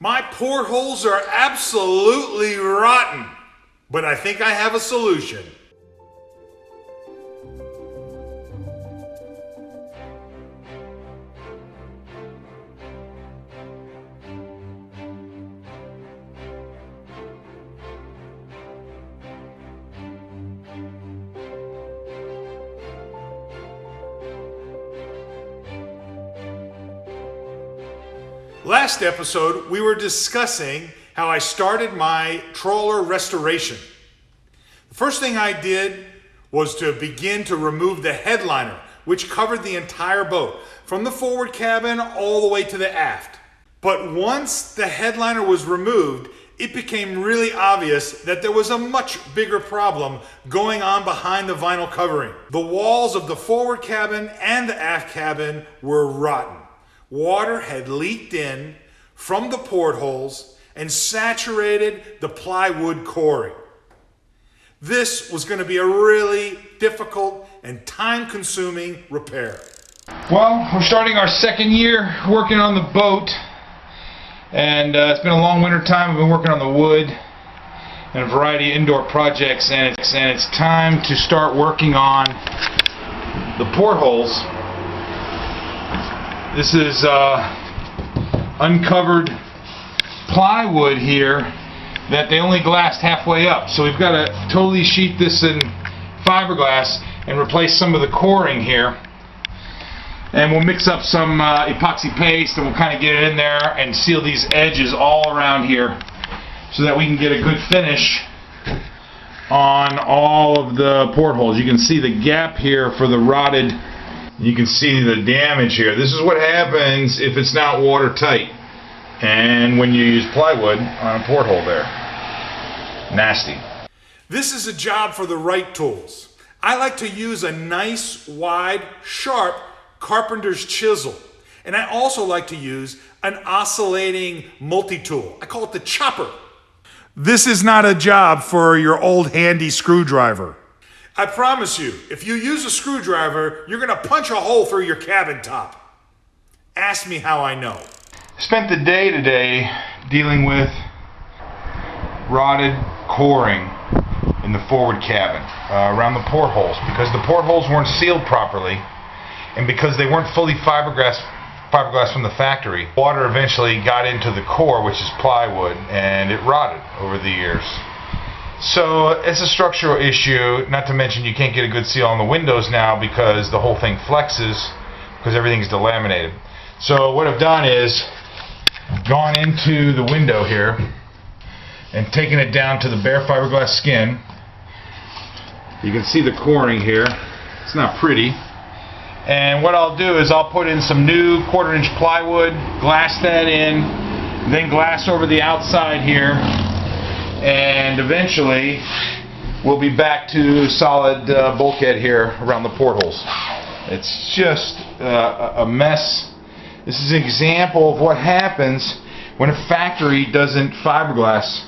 My portholes are absolutely rotten, but I think I have a solution. Last episode, we were discussing how I started my trawler restoration. The first thing I did was to begin to remove the headliner, which covered the entire boat, from the forward cabin all the way to the aft. But once the headliner was removed, it became really obvious that there was a much bigger problem going on behind the vinyl covering. The walls of the forward cabin and the aft cabin were rotten. Water had leaked in from the portholes and saturated the plywood coring. This was going to be a really difficult and time-consuming repair. Well, we're starting our second year working on the boat, and it's been a long winter time. I've been working on the wood and a variety of indoor projects, and it's time to start working on the portholes. This is uncovered plywood here that they only glassed halfway up. So we've got to totally sheet this in fiberglass and replace some of the coring here. And we'll mix up some epoxy paste, and we'll kind of get it in there and seal these edges all around here so that we can get a good finish on all of the portholes. You can see the gap here for the rotted. You can see the damage here. This is what happens if it's not watertight and when you use plywood on a porthole there. Nasty. This is a job for the right tools. I like to use a nice, wide, sharp carpenter's chisel. And I also like to use an oscillating multi-tool. I call it the chopper. This is not a job for your old handy screwdriver. I promise you, if you use a screwdriver, you're going to punch a hole through your cabin top. Ask me how I know. Spent the day today dealing with rotted coring in the forward cabin around the portholes, because the portholes weren't sealed properly, and because they weren't fully fiberglass from the factory. Water eventually got into the core, which is plywood, and it rotted over the years. So it's a structural issue, not to mention you can't get a good seal on the windows now because the whole thing flexes because everything's delaminated. So what I've done is gone into the window here and taken it down to the bare fiberglass skin. You can see the coring here. It's not pretty. And what I'll do is I'll put in some new 1/4-inch plywood, glass that in, then glass over the outside here, and eventually we'll be back to solid bulkhead here around the portholes. It's just a mess. This is an example of what happens when a factory doesn't fiberglass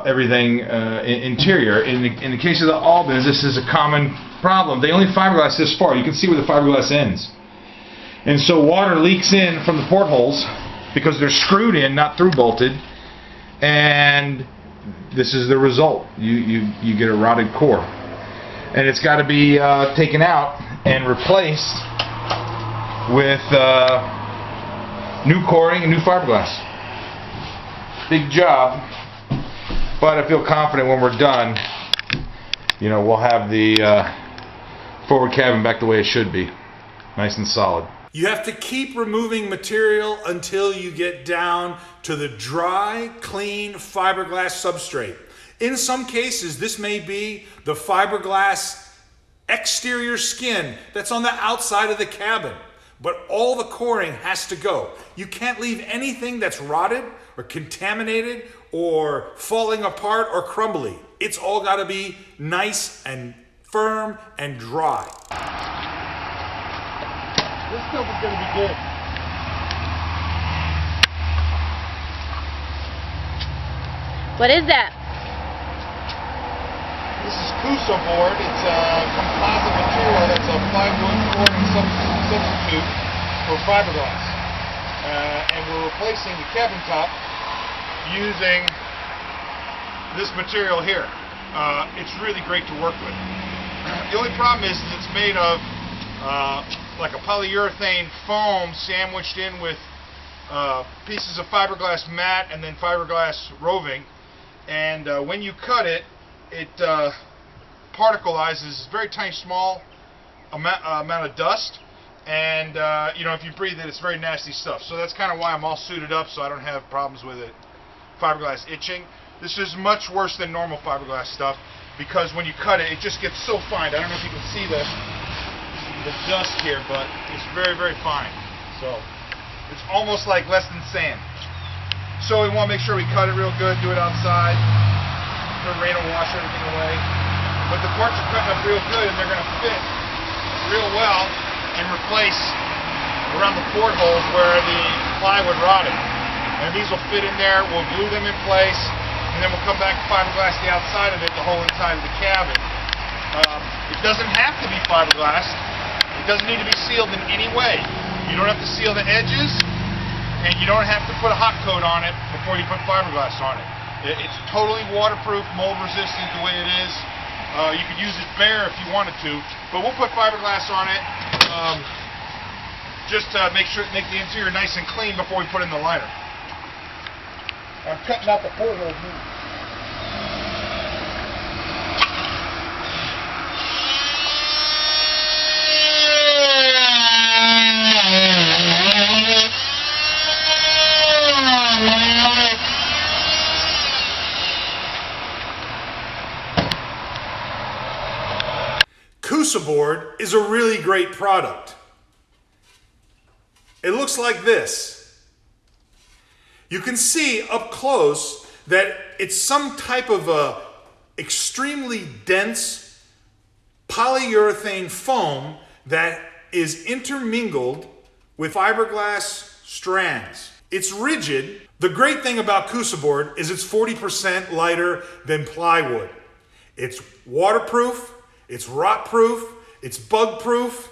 everything interior. In the case of the Albins, this is a common problem. They only fiberglass this far. You can see where the fiberglass ends. And so water leaks in from the portholes because they're screwed in, not through bolted. And this is the result. You get a rotted core, and it's got to be taken out and replaced with new coring and new fiberglass. Big job, but I feel confident when we're done, we'll have the forward cabin back the way it should be, nice and solid. You have to keep removing material until you get down to the dry, clean fiberglass substrate. In some cases, this may be the fiberglass exterior skin that's on the outside of the cabin, but all the coring has to go. You can't leave anything that's rotted or contaminated or falling apart or crumbly. It's all got to be nice and firm and dry. This stuff is going to be good. What is that? This is Kusa Board. It's a composite material that's a plywood coring substitute for fiberglass. and we're replacing the cabin top using this material here. It's really great to work with. The only problem is it's made of like a polyurethane foam sandwiched in with pieces of fiberglass mat and then fiberglass roving, and when you cut it, it particleizes very tiny small amount of dust, and you know, if you breathe it, it's very nasty stuff. So that's kind of why I'm all suited up, so I don't have problems with it. Fiberglass itching. This is much worse than normal fiberglass stuff, because when you cut it, it just gets so fine. I don't know if you can see the dust here, but it's very, very fine. So it's almost like less than sand. So we want to make sure we cut it real good, do it outside. The rain will wash everything away. But the parts are cutting up real good, and they're going to fit real well and replace around the portholes where the plywood rotted. And these will fit in there. We'll glue them in place, and then we'll come back and fiberglass the outside of it, the whole inside of the cabin. It doesn't have to be fiberglass. It doesn't need to be sealed in any way. You don't have to seal the edges, and you don't have to put a hot coat on it before you put fiberglass on it. It's totally waterproof, mold resistant the way it is. You could use it bare if you wanted to, but we'll put fiberglass on it just to make the interior nice and clean before we put in the liner. I'm cutting out the portholes now. Kusa Board is a really great product. It looks like this. You can see up close that it's some type of a extremely dense polyurethane foam that is intermingled with fiberglass strands. It's rigid. The great thing about Kusa Board is it's 40% lighter than plywood. It's waterproof, it's rot-proof, it's bug-proof.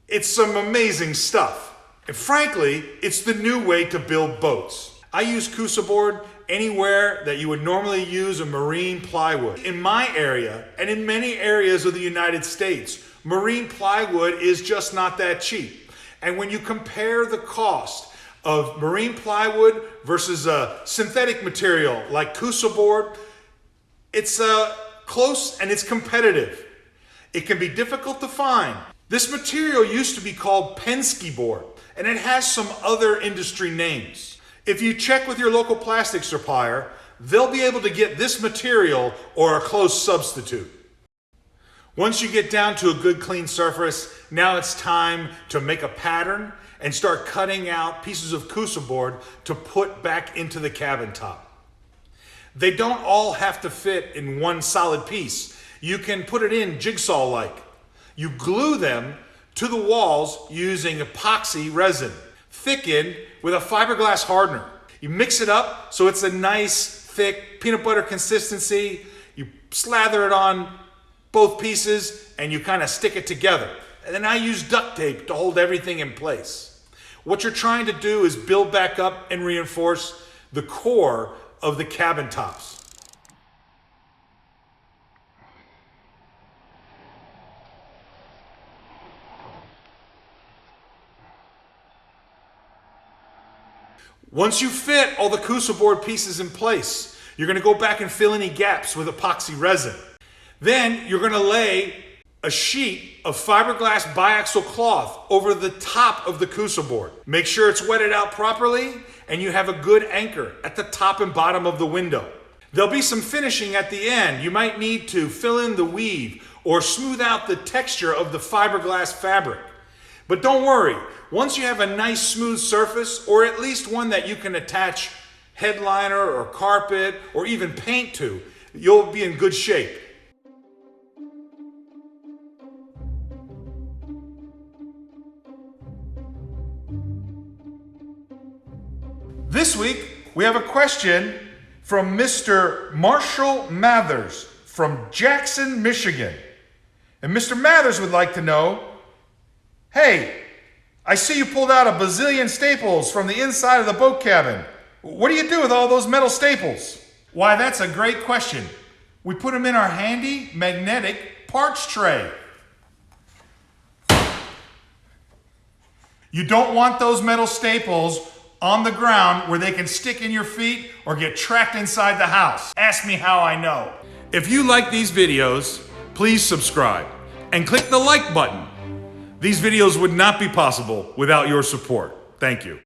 It's some amazing stuff. And frankly, it's the new way to build boats. I use Kusa Board anywhere that you would normally use a marine plywood. In my area, and in many areas of the United States, marine plywood is just not that cheap. And when you compare the cost of marine plywood versus a synthetic material like Kusa Board, it's close and it's competitive. It can be difficult to find. This material used to be called Penske board, and it has some other industry names. If you check with your local plastic supplier, they'll be able to get this material or a close substitute. Once you get down to a good clean surface, now it's time to make a pattern and start cutting out pieces of Kusa board to put back into the cabin top. They don't all have to fit in one solid piece. You can put it in jigsaw-like. You glue them to the walls using epoxy resin, thickened with a fiberglass hardener. You mix it up so it's a nice, thick peanut butter consistency. You slather it on both pieces and you kind of stick it together. And then I use duct tape to hold everything in place. What you're trying to do is build back up and reinforce the core of the cabin tops. Once you fit all the Kusa board pieces in place, you're going to go back and fill any gaps with epoxy resin. Then you're going to lay a sheet of fiberglass biaxial cloth over the top of the Kusa board. Make sure it's wetted out properly and you have a good anchor at the top and bottom of the window. There'll be some finishing at the end. You might need to fill in the weave or smooth out the texture of the fiberglass fabric. But don't worry, once you have a nice smooth surface, or at least one that you can attach headliner or carpet or even paint to, you'll be in good shape. This week, we have a question from Mr. Marshall Mathers from Jackson, Michigan. And Mr. Mathers would like to know, hey, I see you pulled out a bazillion staples from the inside of the boat cabin. What do you do with all those metal staples? Why, that's a great question. We put them in our handy magnetic parts tray. You don't want those metal staples on the ground where they can stick in your feet or get trapped inside the house. Ask me how I know. If you like these videos, please subscribe and click the like button. These videos would not be possible without your support. Thank you.